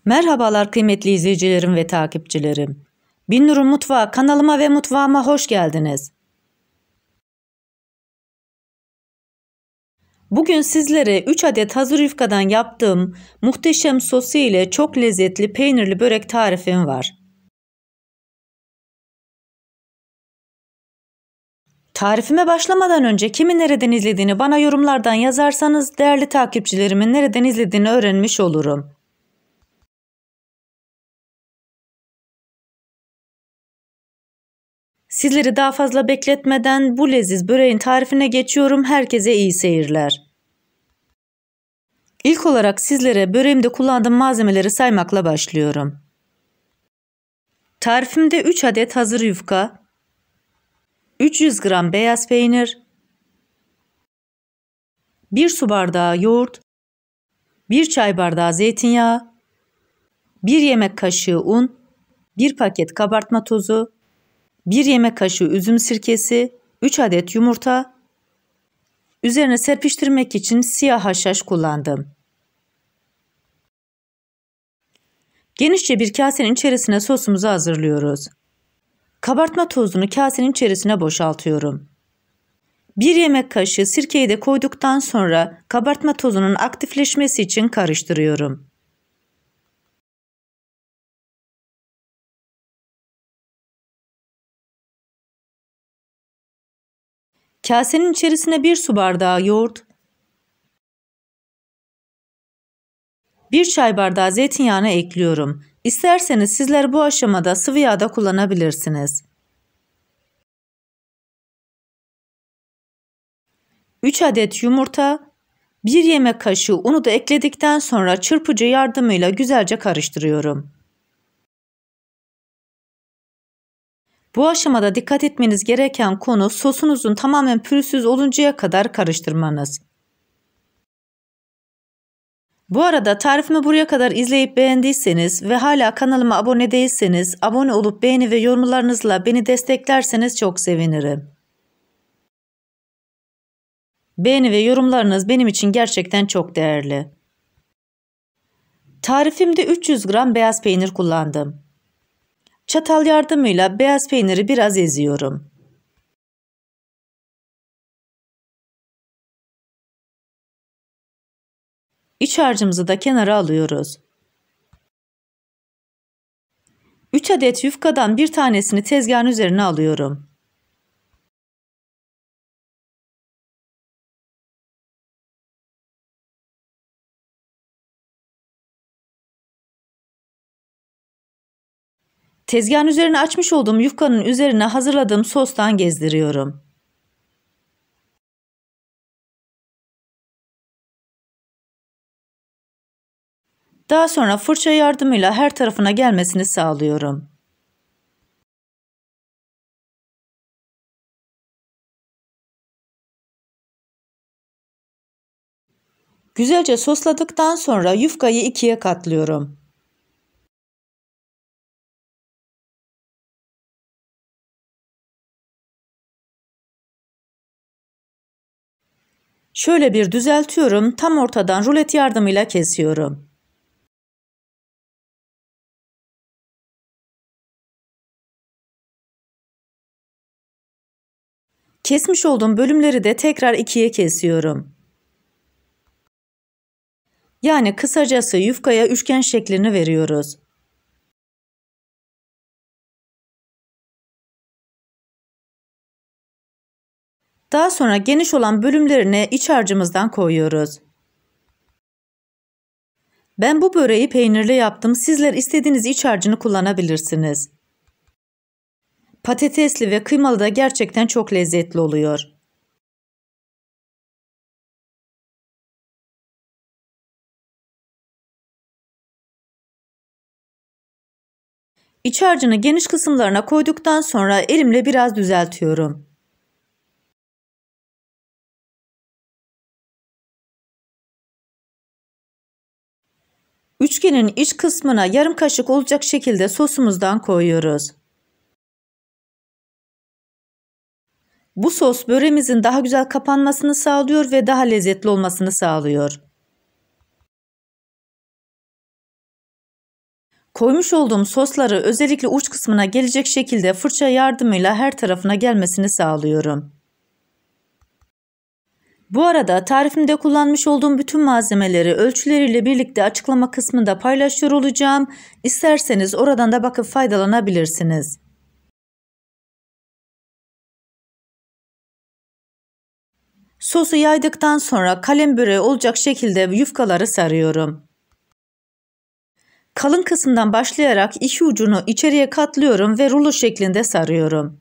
Merhabalar kıymetli izleyicilerim ve takipçilerim. Binnur'un Mutfağı kanalıma ve mutfağıma hoş geldiniz. Bugün sizlere 3 adet hazır yufkadan yaptığım muhteşem sosu ile çok lezzetli peynirli börek tarifim var. Tarifime başlamadan önce kimin nereden izlediğini bana yorumlardan yazarsanız değerli takipçilerimin nereden izlediğini öğrenmiş olurum. Sizleri daha fazla bekletmeden bu leziz böreğin tarifine geçiyorum. Herkese iyi seyirler. İlk olarak sizlere böreğimde kullandığım malzemeleri saymakla başlıyorum. Tarifimde 3 adet hazır yufka, 300 gram beyaz peynir, 1 su bardağı yoğurt, 1 çay bardağı zeytinyağı, 1 yemek kaşığı un, 1 paket kabartma tozu, 1 yemek kaşığı üzüm sirkesi, 3 adet yumurta, üzerine serpiştirmek için siyah haşhaş kullandım. Genişçe bir kasenin içerisine sosumuzu hazırlıyoruz. Kabartma tozunu kasenin içerisine boşaltıyorum. 1 yemek kaşığı sirkeyi de koyduktan sonra kabartma tozunun aktifleşmesi için karıştırıyorum. Kasenin içerisine 1 su bardağı yoğurt, 1 çay bardağı zeytinyağını ekliyorum. İsterseniz sizler bu aşamada sıvı yağ da kullanabilirsiniz. 3 adet yumurta, 1 yemek kaşığı unu da ekledikten sonra çırpıcı yardımıyla güzelce karıştırıyorum. Bu aşamada dikkat etmeniz gereken konu sosunuzun tamamen pürüzsüz oluncaya kadar karıştırmanız. Bu arada tarifimi buraya kadar izleyip beğendiyseniz ve hala kanalıma abone değilseniz abone olup beğeni ve yorumlarınızla beni desteklerseniz çok sevinirim. Beğeni ve yorumlarınız benim için gerçekten çok değerli. Tarifimde 300 gram beyaz peynir kullandım. Çatal yardımıyla beyaz peyniri biraz eziyorum. İç harcımızı da kenara alıyoruz. 3 adet yufkadan bir tanesini tezgahın üzerine alıyorum. Tezgahın üzerine açmış olduğum yufkanın üzerine hazırladığım sostan gezdiriyorum. Daha sonra fırça yardımıyla her tarafına gelmesini sağlıyorum. Güzelce sosladıktan sonra yufkayı ikiye katlıyorum. Şöyle bir düzeltiyorum, tam ortadan rulet yardımıyla kesiyorum. Kesmiş olduğum bölümleri de tekrar ikiye kesiyorum. Yani kısacası yufkaya üçgen şeklini veriyoruz. Daha sonra geniş olan bölümlerine iç harcımızdan koyuyoruz. Ben bu böreği peynirli yaptım. Sizler istediğiniz iç harcını kullanabilirsiniz. Patatesli ve kıymalı da gerçekten çok lezzetli oluyor. İç harcını geniş kısımlarına koyduktan sonra elimle biraz düzeltiyorum. Üçgenin iç kısmına yarım kaşık olacak şekilde sosumuzdan koyuyoruz. Bu sos böreğimizin daha güzel kapanmasını sağlıyor ve daha lezzetli olmasını sağlıyor. Koymuş olduğum sosları özellikle uç kısmına gelecek şekilde fırça yardımıyla her tarafına gelmesini sağlıyorum. Bu arada tarifimde kullanmış olduğum bütün malzemeleri ölçüleriyle birlikte açıklama kısmında paylaşıyor olacağım. İsterseniz oradan da bakıp faydalanabilirsiniz. Sosu yaydıktan sonra kalem böreği olacak şekilde yufkaları sarıyorum. Kalın kısımdan başlayarak iki ucunu içeriye katlıyorum ve rulo şeklinde sarıyorum.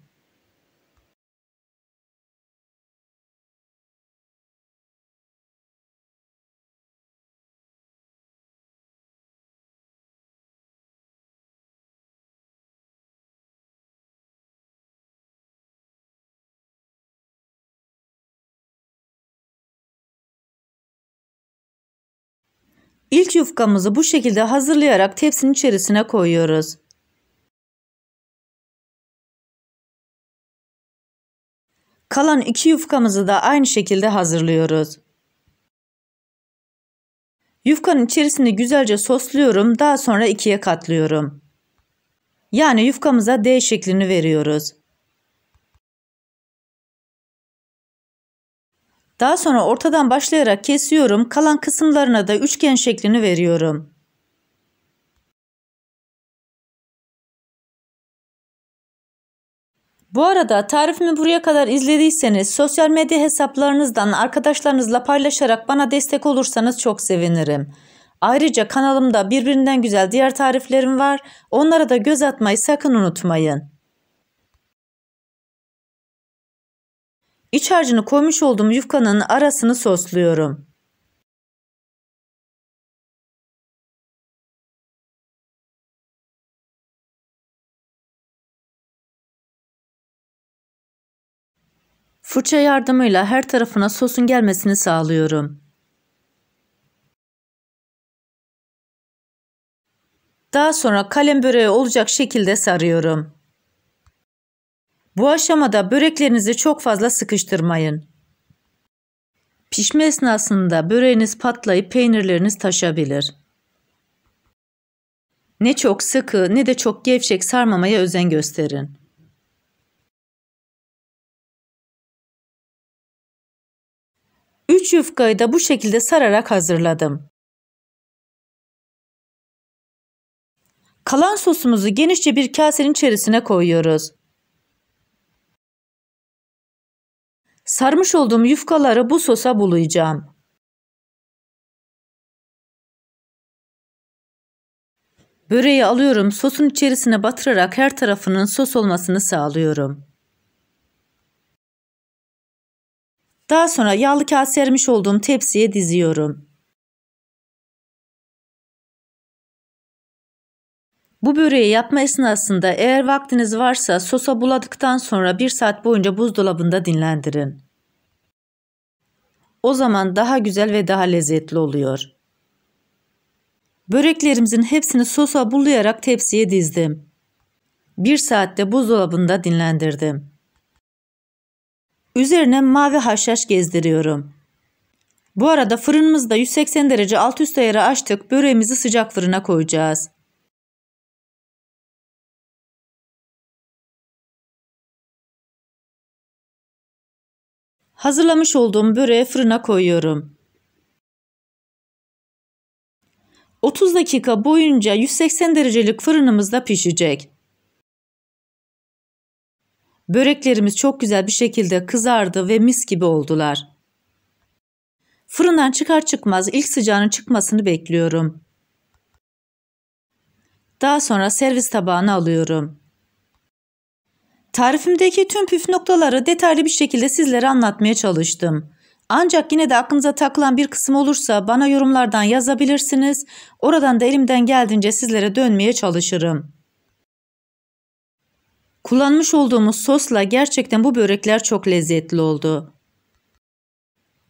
İlk yufkamızı bu şekilde hazırlayarak tepsinin içerisine koyuyoruz. Kalan iki yufkamızı da aynı şekilde hazırlıyoruz. Yufkanın içerisini güzelce sosluyorum, daha sonra ikiye katlıyorum. Yani yufkamıza D şeklini veriyoruz. Daha sonra ortadan başlayarak kesiyorum, kalan kısımlarına da üçgen şeklini veriyorum. Bu arada tarifimi buraya kadar izlediyseniz sosyal medya hesaplarınızdan arkadaşlarınızla paylaşarak bana destek olursanız çok sevinirim. Ayrıca kanalımda birbirinden güzel diğer tariflerim var. Onlara da göz atmayı sakın unutmayın. İç harcını koymuş olduğum yufkanın arasını sosluyorum. Fırça yardımıyla her tarafına sosun gelmesini sağlıyorum. Daha sonra kalem böreği olacak şekilde sarıyorum. Bu aşamada böreklerinizi çok fazla sıkıştırmayın. Pişme esnasında böreğiniz patlayıp peynirleriniz taşabilir. Ne çok sıkı ne de çok gevşek sarmamaya özen gösterin. Üç yufkayı da bu şekilde sararak hazırladım. Kalan sosumuzu genişçe bir kasenin içerisine koyuyoruz. Sarmış olduğum yufkaları bu sosa bulayacağım. Böreği alıyorum, sosun içerisine batırarak her tarafının sos olmasını sağlıyorum. Daha sonra yağlı kağıt sermiş olduğum tepsiye diziyorum. Bu böreği yapma esnasında eğer vaktiniz varsa sosa buladıktan sonra 1 saat boyunca buzdolabında dinlendirin. O zaman daha güzel ve daha lezzetli oluyor. Böreklerimizin hepsini sosa bulayarak tepsiye dizdim. 1 saatte buzdolabında dinlendirdim. Üzerine mavi haşhaş gezdiriyorum. Bu arada fırınımızda 180 derece alt üst ayarı açtık. Böreğimizi sıcak fırına koyacağız. Hazırlamış olduğum böreği fırına koyuyorum. 30 dakika boyunca 180 derecelik fırınımızda pişecek. Böreklerimiz çok güzel bir şekilde kızardı ve mis gibi oldular. Fırından çıkar çıkmaz ilk sıcağının çıkmasını bekliyorum. Daha sonra servis tabağına alıyorum. Tarifimdeki tüm püf noktaları detaylı bir şekilde sizlere anlatmaya çalıştım. Ancak yine de aklınıza takılan bir kısım olursa bana yorumlardan yazabilirsiniz. Oradan da elimden geldiğince sizlere dönmeye çalışırım. Kullanmış olduğumuz sosla gerçekten bu börekler çok lezzetli oldu.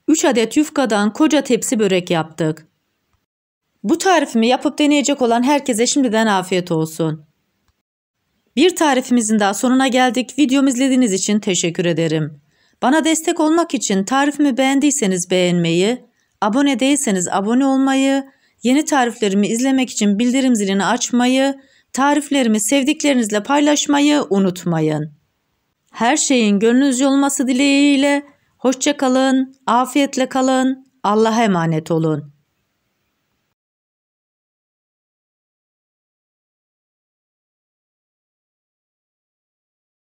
3 adet yufkadan koca tepsi börek yaptık. Bu tarifimi yapıp deneyecek olan herkese şimdiden afiyet olsun. Bir tarifimizin daha sonuna geldik. Videomu izlediğiniz için teşekkür ederim. Bana destek olmak için tarifimi beğendiyseniz beğenmeyi, abone değilseniz abone olmayı, Yeni tariflerimi izlemek için bildirim zilini açmayı, tariflerimi sevdiklerinizle paylaşmayı unutmayın. Her şeyin gönlünüzce olması dileğiyle, hoşça kalın, afiyetle kalın, Allah'a emanet olun.